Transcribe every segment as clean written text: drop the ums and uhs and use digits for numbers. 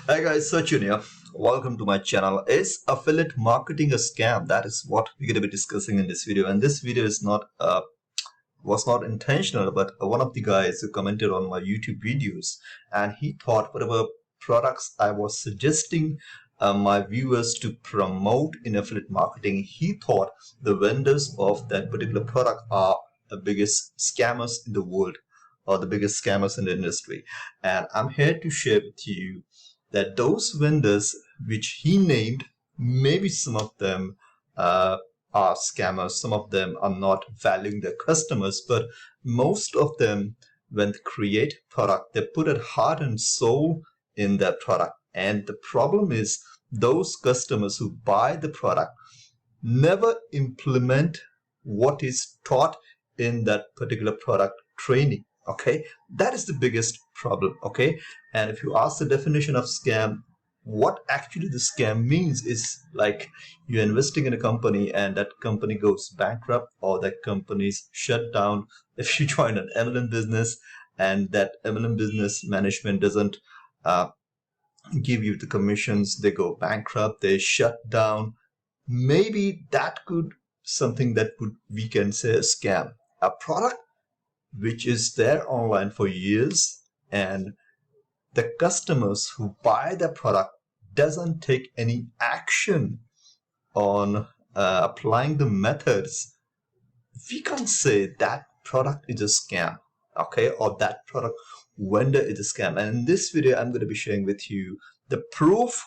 Hi guys, Sachin here. Welcome to my channel. Is affiliate marketing a scam? That is what we're going to be discussing in this video. And this video is not was not intentional, but one of the guys who commented on my YouTube videos, and he thought whatever products I was suggesting my viewers to promote in affiliate marketing, he thought the vendors of that particular product are the biggest scammers in the world or the biggest scammers in the industry. And I'm here to share with you that those vendors which he named, maybe some of them are scammers, some of them are not valuing their customers, but most of them, when they create product, they put a heart and soul in that product. And the problem is those customers who buy the product never implement what is taught in that particular product training. Okay, that is the biggest problem. Okay, and if you ask the definition of scam, what actually the scam means is like you're investing in a company and that company goes bankrupt or that company's shut down. If you join an MLM business and that MLM business management doesn't give you the commissions, they go bankrupt, they shut down. Maybe that could something that would we can say a scam. A product which is there online for years and the customers who buy the product doesn't take any action on applying the methods, we can't say that product is a scam, okay, or that product vendor is a scam. And in this video I'm going to be sharing with you the proof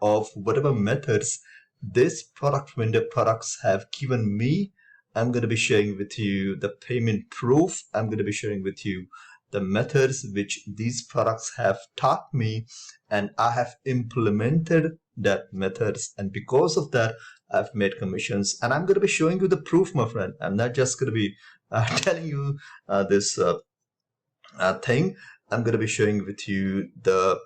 of whatever methods this product vendor products have given me. I'm going to be sharing with you the payment proof. I'm going to be sharing with you the methods which these products have taught me, and I have implemented that methods, and because of that I've made commissions. And I'm going to be showing you the proof, my friend. I'm not just going to be telling you this thing. I'm going to be sharing with you the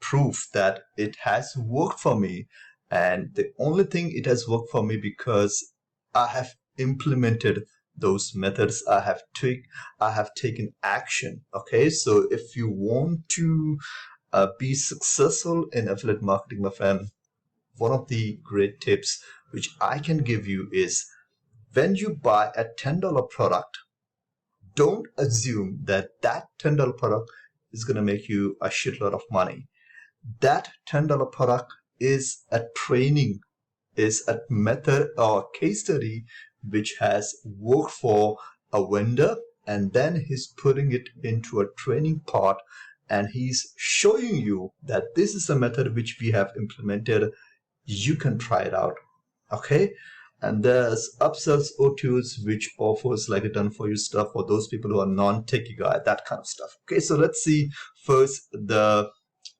proof that it has worked for me, and the only thing it has worked for me because I have implemented those methods. I have taken action. Okay, so if you want to be successful in affiliate marketing, my friend, one of the great tips which I can give you is when you buy a $10 product, don't assume that that $10 product is going to make you a shitload of money. That $10 product is a training, is a method or case study which has worked for a vendor, and then he's putting it into a training part and he's showing you that this is a method which we have implemented. You can try it out. Okay, and there's upsells O2s which offers like a done for you stuff for those people who are non-techie guy, that kind of stuff. Okay, so let's see first the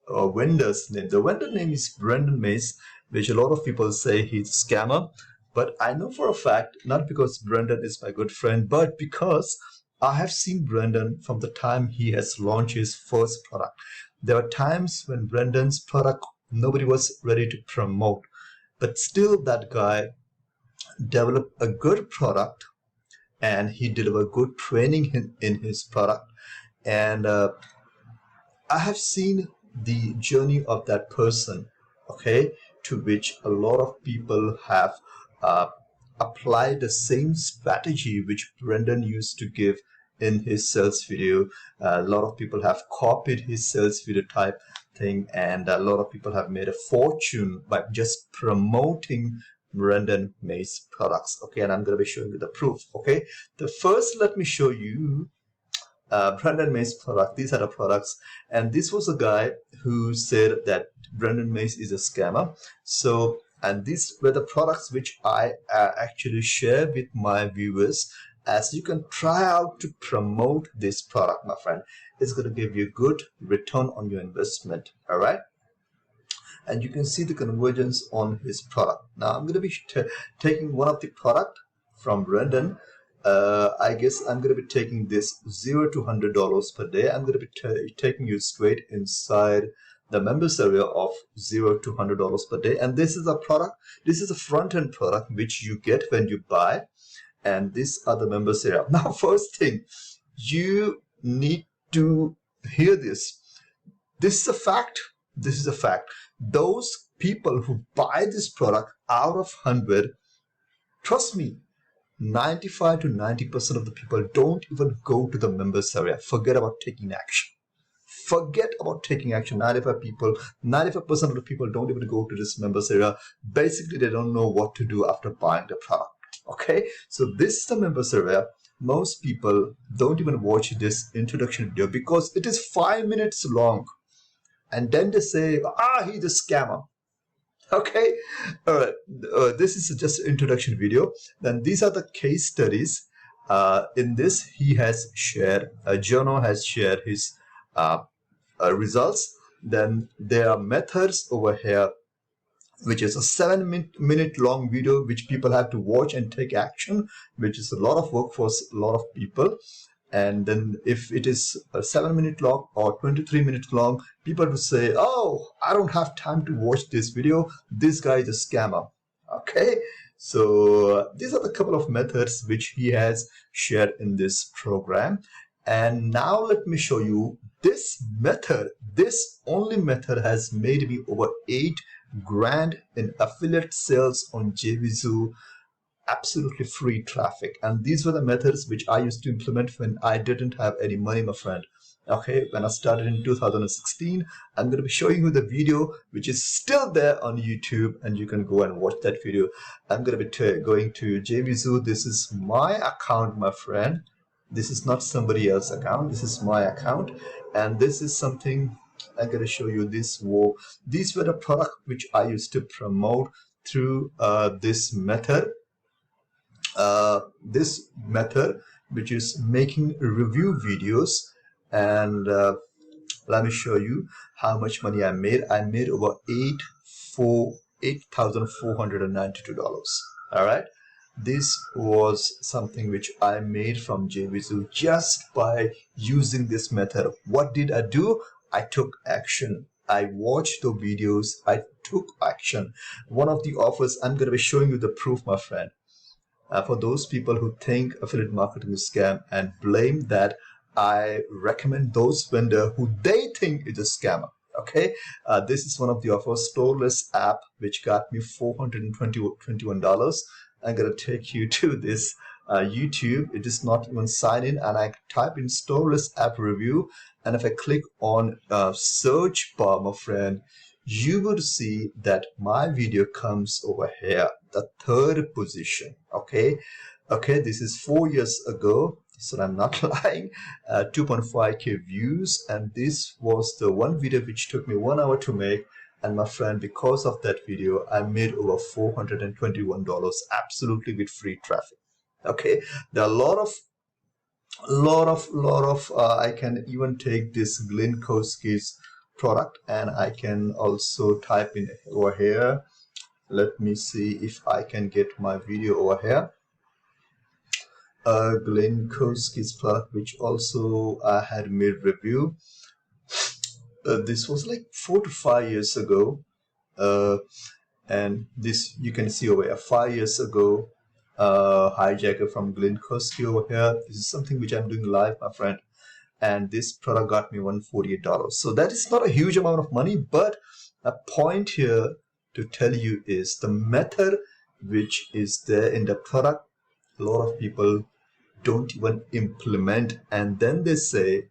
vendor's name. The vendor name is Brendan Mays, which a lot of people say he's a scammer. But I know for a fact, not because Brendan is my good friend, but because I have seen Brendan from the time he has launched his first product. There were times when Brendan's product nobody was ready to promote, but still that guy developed a good product and he delivered good training in his product. And I have seen the journey of that person, okay, to which a lot of people have applied the same strategy which Brendan used to give in his sales video. A lot of people have copied his sales video type thing, and a lot of people have made a fortune by just promoting Brendan Mays products. Okay, and I'm going to be showing you the proof. Okay, the first, let me show you Brendan Mays product. These are the products, and this was a guy who said that Brendan Mays is a scammer. So, and these were the products which I actually share with my viewers, as you can try out to promote this product, my friend. It's going to give you a good return on your investment. All right, and you can see the convergence on his product. Now I'm going to be taking one of the product from Brendan. I guess I'm going to be taking this $0 to $100 per day. I'm going to be taking you straight inside the members area of $0 to $100 per day. And this is a product, this is a front-end product which you get when you buy. And these are the members area. Now, first thing, you need to hear this. This is a fact. This is a fact. Those people who buy this product out of 100, trust me, 95 to 90% of the people don't even go to the members area. Forget about taking action. Forget about taking action. 95% of the people don't even go to this members area. Basically, they don't know what to do after buying the product. Okay, so this is the members area. Most people don't even watch this introduction video because it is 5 minutes long. And then they say, he's a scammer. Okay, all right. This is just an introduction video. Then these are the case studies. In this, he has shared, Jono has shared his results. Then there are methods over here, which is a 7-minute long video which people have to watch and take action, which is a lot of work for a lot of people. And then if it is a 7-minute long or 23 minutes long, people will say, oh, I don't have time to watch this video. This guy is a scammer. Okay, so these are the couple of methods which he has shared in this program. And now let me show you this method. This only method has made me over 8 grand in affiliate sales on JVZoo, absolutely free traffic. And these were the methods which I used to implement when I didn't have any money, my friend. Okay, when I started in 2016, I'm going to be showing you the video which is still there on YouTube, and you can go and watch that video. I'm going to be going to JVZoo. This is my account, my friend. This is not somebody else's account. This is my account, and this is something I'm going to show you. These were the product which I used to promote through this method. This method, which is making review videos. And let me show you how much money I made. I made over $8,492. All right, this was something which I made from JVZoo just by using this method. What did I do? I took action. I watched the videos. I took action. One of the offers, I'm going to be showing you the proof, my friend. For those people who think affiliate marketing is a scam and blame that, I recommend those vendor who they think is a scammer. Okay, this is one of the offers, storeless app, which got me $421. I'm gonna take you to this YouTube. It is not even sign in, and I type in storeless app review, and if I click on search bar, my friend, you will see that my video comes over here, the 3rd position. Okay, this is 4 years ago, so I'm not lying. 2.5k views, and this was the one video which took me 1 hour to make. And my friend, because of that video, I made over $421 absolutely with free traffic. Okay, there are a lot of I can even take this Glencoski's product, and I can also type in over here. Let me see if I can get my video over here. Glencoski's product, which also I had made review. This was like 4 to 5 years ago, and this you can see over here 5 years ago. Hijacker from Glencoski over here. This is something which I'm doing live, my friend, and this product got me $148. So that is not a huge amount of money, but a point here to tell you is the method which is there in the product, a lot of people don't even implement, and then they say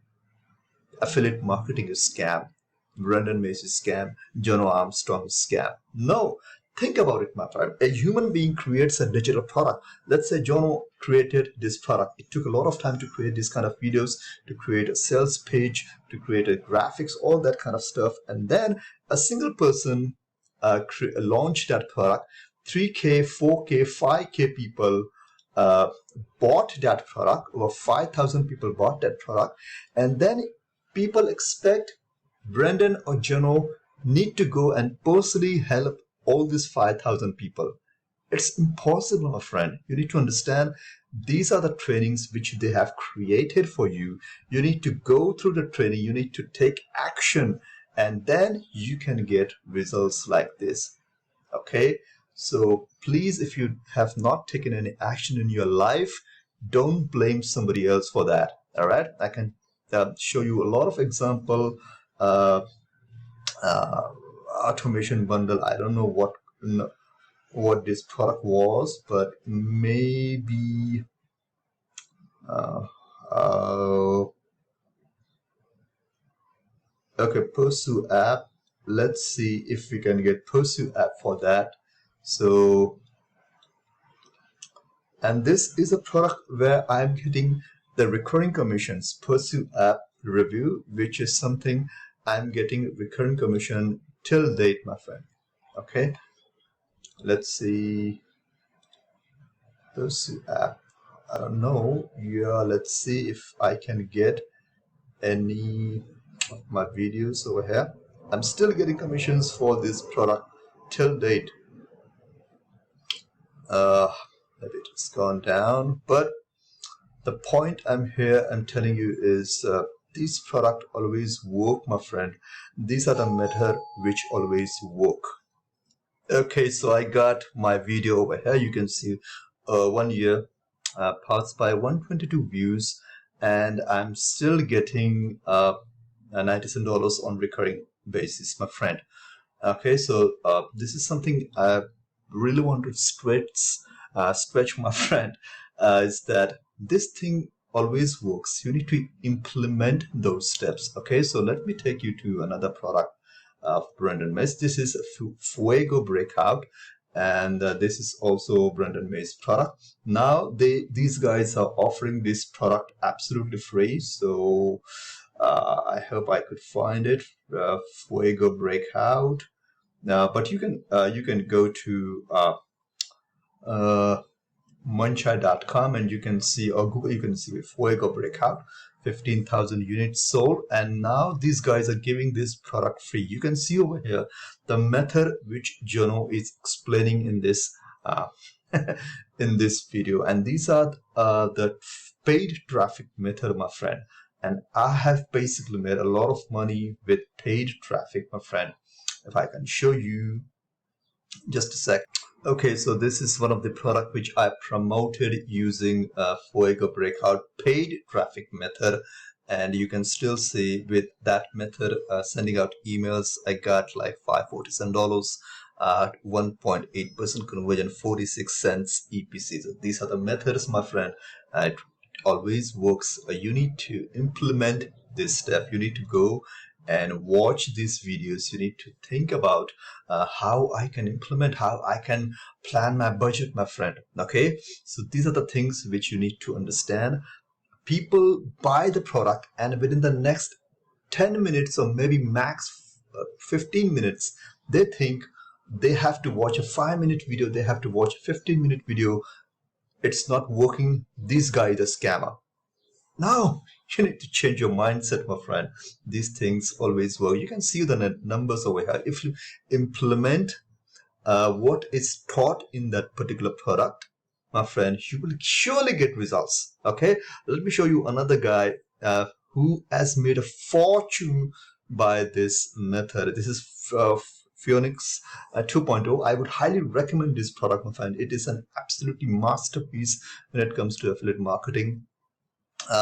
affiliate marketing is scam, Brendan Macy scam, Jono Armstrong scam. No, think about it, my friend. A human being creates a digital product. Let's say Jono created this product. It took a lot of time to create this kind of videos, to create a sales page, to create a graphics, all that kind of stuff. And then a single person launched that product. 3K, 4K, 5K people bought that product. Over 5,000 people bought that product. And then people expect Brendan or Jono need to go and personally help all these 5,000 people. It's impossible, my friend. You need to understand these are the trainings which they have created for you. You need to go through the training. You need to take action, and then you can get results like this. Okay, so please, if you have not taken any action in your life, don't blame somebody else for that. All right, I can show you a lot of example. uh, automation bundle. I don't know what this product was, but maybe uh, uh, okay, Pursue app. Let's see if we can get Pursue app for that. So, and this is a product where I'm getting the recurring commissions. Pursue app review, which is something I'm getting recurring commission till date, my friend. Okay, let's see. Pursue app. I don't know. Yeah, let's see if I can get any of my videos over here. I'm still getting commissions for this product till date. Maybe it's gone down, but the point I'm telling you is these product always work, my friend. These are the method which always work. Okay, so I got my video over here. You can see 1 year passed by 122 views, and I'm still getting $97 on recurring basis, my friend. Okay, so this is something I really want to stretch my friend, is that this thing always works. You need to implement those steps. Okay, so let me take you to another product of Brendan Mays. This is a Fuego Breakout, and this is also Brendan Mays product. Now these guys are offering this product absolutely free, so I hope I could find it. Fuego Breakout. But you can go to munchai.com and you can see, or Google, you can see Fuego Breakout, 15,000 units sold, and now these guys are giving this product free. You can see over here the method which Jono is explaining in this in this video, and these are the paid traffic method, my friend. And I have basically made a lot of money with paid traffic, my friend. If I can show you just a sec. Okay, so this is one of the product which I promoted using Fuego Breakout paid traffic method, and you can still see with that method sending out emails, I got like $547, 1.8% conversion, 46 cents EPC. So these are the methods, my friend. It always works. You need to implement this step. You need to go and watch these videos. You need to think about how I can implement, how I can plan my budget, my friend. Okay, so these are the things which you need to understand. People buy the product, and within the next 10 minutes or maybe max 15 minutes, they think they have to watch a 5-minute video, they have to watch a 15-minute video. It's not working. This guy is a scammer. Now you need to change your mindset, my friend. These things always work. You can see the numbers over here. If you implement what is taught in that particular product, my friend, you will surely get results. Okay, let me show you another guy who has made a fortune by this method. This is Phoenix 2.0. I would highly recommend this product, my friend. It is an absolutely masterpiece when it comes to affiliate marketing.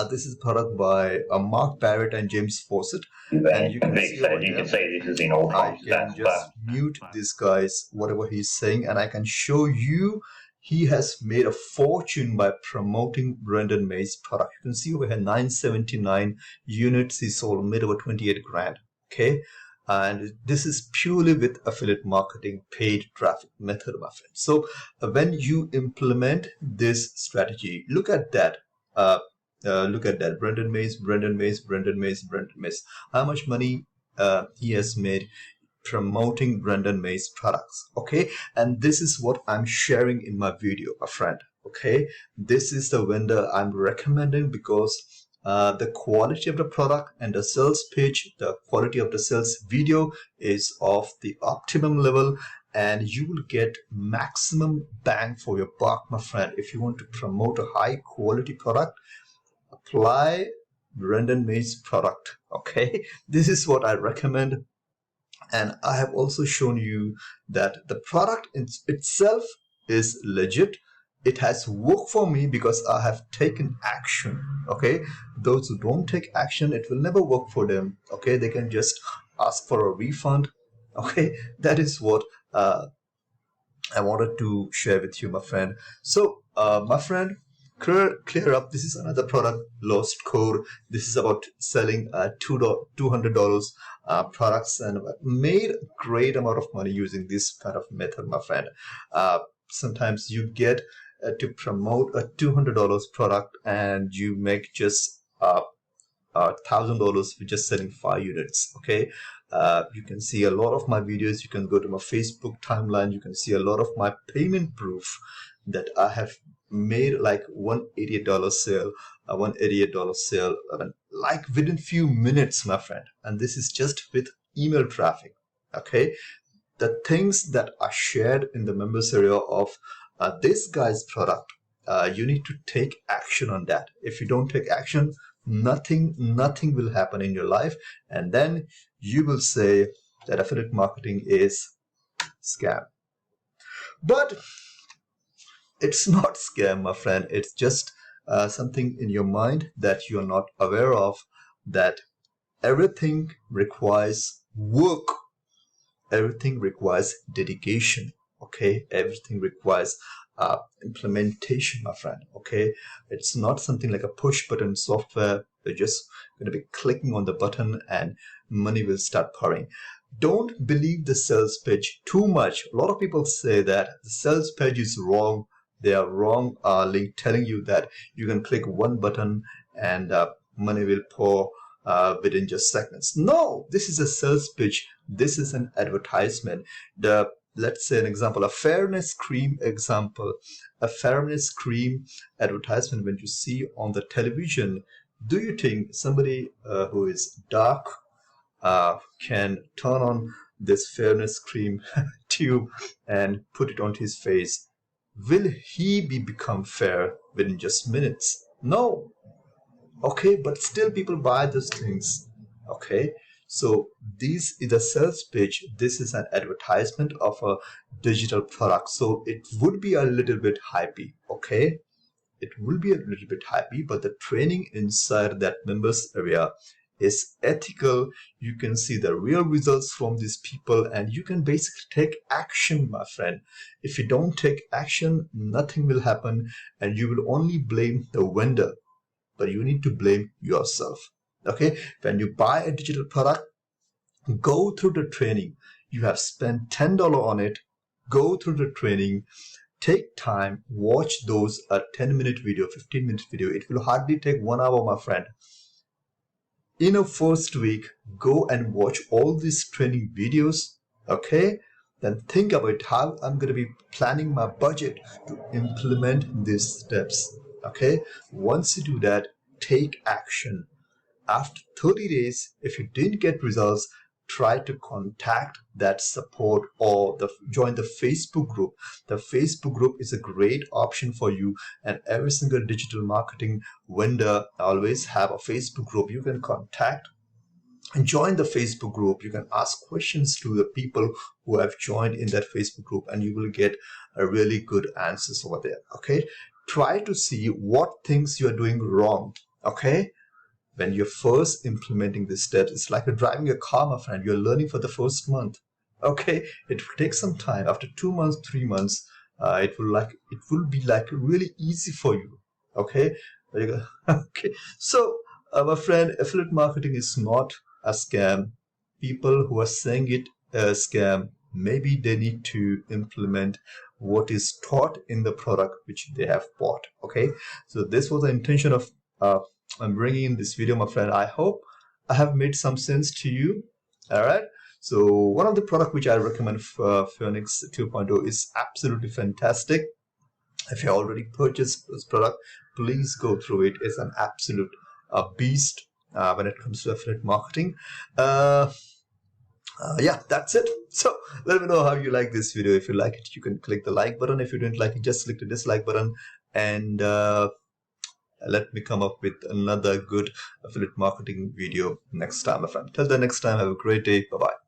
This is a product by Mark Barrett and James Fawcett. And you can see over you there, can say this is in all I can just mute this guy's whatever he's saying, and I can show you he has made a fortune by promoting Brendan Mays' product. You can see over here 979 units he sold, made over 28 grand. Okay, and this is purely with affiliate marketing paid traffic method, my friend. So when you implement this strategy, look at that. Look at that. Brendan Mays, Brendan Mays, Brendan Mays, Brendan Mays. How much money he has made promoting Brendan Mays products. Okay, and this is what I'm sharing in my video, my friend. Okay, this is the vendor I'm recommending because the quality of the product and the sales pitch, the quality of the sales video is of the optimum level, and you will get maximum bang for your buck, my friend. If you want to promote a high quality product, apply Brendan Mays product. Okay, this is what I recommend, and I have also shown you that the product in itself is legit. It has worked for me because I have taken action. Okay, those who don't take action, it will never work for them. Okay, they can just ask for a refund. Okay, that is what I wanted to share with you, my friend. So, my friend, clear up. This is another product, Lost Code. This is about selling $200 products, and made a great amount of money using this kind of method, my friend. Sometimes you get to promote a $200 product, and you make just $1,000 for just selling 5 units. Okay, you can see a lot of my videos. You can go to my Facebook timeline. You can see a lot of my payment proof that I have made, like $188 sale, $188 sale, like within few minutes, my friend. And this is just with email traffic. Okay, the things that are shared in the members area of this guy's product, you need to take action on that. If you don't take action, nothing will happen in your life, and then you will say that affiliate marketing is scam. But it's not scam, my friend. It's just something in your mind that you're not aware of, that everything requires work, everything requires dedication. Okay, everything requires implementation, my friend. Okay, it's not something like a push button software. You're just going to be clicking on the button and money will start pouring. Don't believe the sales page too much. A lot of people say that the sales page is wrong. They are wrong link telling you that you can click one button and money will pour within just seconds. No, this is a sales pitch. This is an advertisement. Let's say an example, a fairness cream example, a fairness cream advertisement. When you see on the television, do you think somebody who is dark can turn on this fairness cream tube and put it onto his face? Will he become fair within just minutes? No. Okay, but still people buy those things. Okay, so this is a sales pitch. This is an advertisement of a digital product, so it would be a little bit hypey. Okay, it will be a little bit hypey, but the training inside that members area is ethical. You can see the real results from these people, and you can basically take action, my friend. If you don't take action, nothing will happen, and you will only blame the vendor, but you need to blame yourself. Okay, when you buy a digital product, go through the training. You have spent $10 on it. Go through the training. Take time, watch those 10-minute video, 15-minute video. It will hardly take 1 hour, my friend. In a first week, go and watch all these training videos. Okay, then think about how I'm going to be planning my budget to implement these steps. Okay, once you do that, take action. After 30 days, if you didn't get results, try to contact that support or join the Facebook group. The Facebook group is a great option for you, and every single digital marketing vendor always have a Facebook group. You can contact and join the Facebook group. You can ask questions to the people who have joined in that Facebook group, and you will get a really good answers over there. Okay, try to see what things you are doing wrong. Okay, when you're first implementing this steps, it's like you're driving a car, my friend. You're learning for the first month. Okay, it will take some time. After 2 months, 3 months, it will be like really easy for you. Okay, okay. So, my friend, affiliate marketing is not a scam. People who are saying it a scam, maybe they need to implement what is taught in the product which they have bought. Okay, so this was the intention of I'm bringing in this video, my friend. I hope I have made some sense to you. All right, so one of the product which I recommend for Phoenix 2.0 is absolutely fantastic. If you already purchased this product, please go through it. It's an absolute beast when it comes to affiliate marketing. Yeah, that's it. So let me know how you like this video. If you like it, you can click the like button. If you didn't like it, just click the dislike button, and let me come up with another good affiliate marketing video next time, my friend. Till the next time, have a great day. Bye bye.